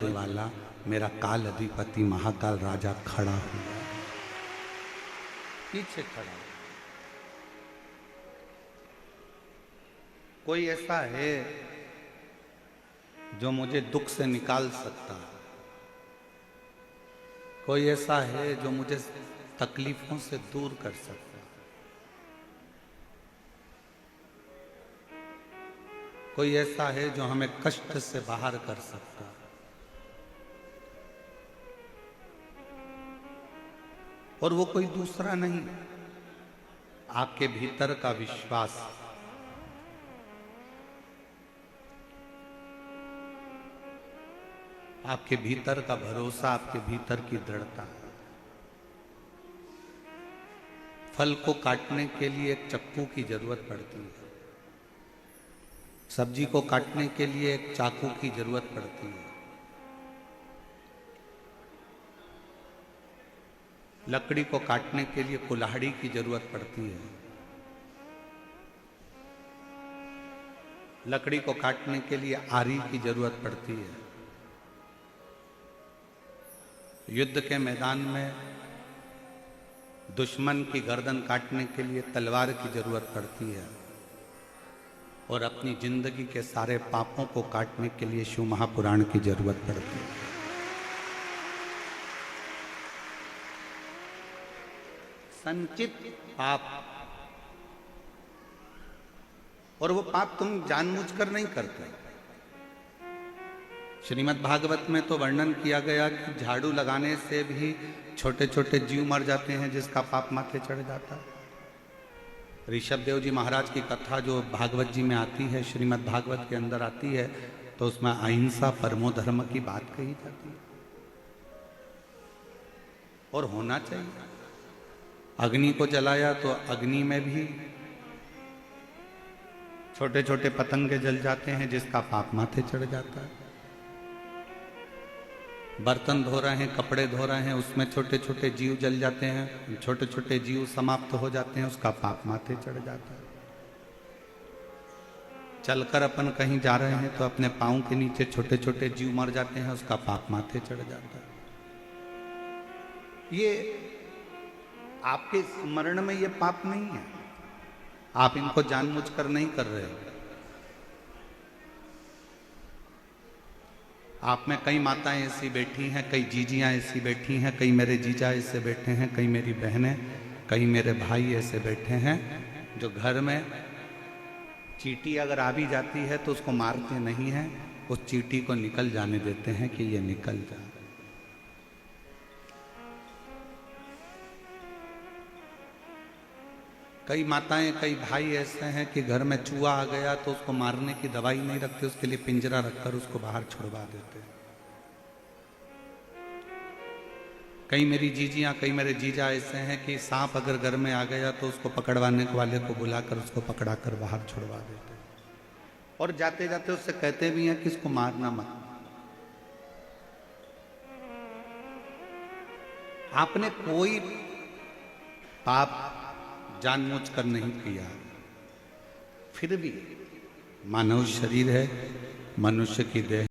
बलते वाला मेरा काल अधिपति महाकाल राजा खड़ा हुआ, पीछे खड़ा हुआ। कोई ऐसा है जो मुझे दुख से निकाल सकता है? कोई ऐसा है जो मुझे तकलीफों से दूर कर सकता है? कोई ऐसा है जो हमें कष्ट से बाहर कर सकता है? और वो कोई दूसरा नहीं, आपके भीतर का विश्वास, आपके भीतर का भरोसा, आपके भीतर की दृढ़ता। फल को काटने के लिए एक चक्कू की जरूरत पड़ती है, सब्जी को काटने के लिए एक चाकू की जरूरत पड़ती है, लकड़ी को काटने के लिए कुल्हाड़ी की जरूरत पड़ती है, लकड़ी को काटने के लिए आरी की जरूरत पड़ती है। युद्ध के मैदान में दुश्मन की गर्दन काटने के लिए तलवार की जरूरत पड़ती है, और अपनी जिंदगी के सारे पापों को काटने के लिए शिव महापुराण की जरूरत पड़ती है। संचित पाप, और वो पाप तुम जानबूझकर नहीं करते। श्रीमद् भागवत में तो वर्णन किया गया कि झाड़ू लगाने से भी छोटे छोटे जीव मर जाते हैं जिसका पाप माथे चढ़ जाता है। ऋषभ देव जी महाराज की कथा जो भागवत जी में आती है, श्रीमद् भागवत के अंदर आती है, तो उसमें अहिंसा परमो धर्म की बात कही जाती है, और होना चाहिए। अग्नि को जलाया तो अग्नि में भी छोटे छोटे पतंगे जल जाते हैं जिसका पाप माथे चढ़ जाता है। बर्तन धो रहे हैं, कपड़े धो रहे हैं, उसमें छोटे छोटे जीव जल जाते हैं, छोटे छोटे जीव समाप्त हो जाते हैं, उसका पाप माथे चढ़ जाता है। चलकर अपन कहीं जा रहे हैं तो अपने पांव के नीचे छोटे छोटे जीव मर जाते हैं, उसका पाप माथे चढ़ जाता है। ये आपके स्मरण में ये पाप नहीं है, आप इनको जानबूझकर नहीं कर रहे हो। आप में कई माताएं ऐसी बैठी हैं, कई जीजियां ऐसी बैठी हैं, कई मेरे जीजा ऐसे बैठे हैं, कई मेरी बहनें, कई मेरे भाई ऐसे बैठे हैं जो घर में चींटी अगर आ भी जाती है तो उसको मारते नहीं हैं, उस चींटी को निकल जाने देते हैं कि ये निकल जाए। कई माताएं, कई भाई ऐसे हैं कि घर में चूहा आ गया तो उसको मारने की दवाई नहीं रखते, उसके लिए पिंजरा रखकर उसको बाहर छुड़वा देते हैं। कई मेरी जीजियां, कई मेरे जीजा ऐसे हैं कि सांप अगर घर में आ गया तो उसको पकड़वाने वाले को बुलाकर उसको पकड़ाकर बाहर छुड़वा देते हैं, और जाते जाते उससे कहते भी हैं कि इसको मारना मत। आपने कोई पाप जानबूझकर नहीं किया, फिर भी मानव शरीर है, मनुष्य की देह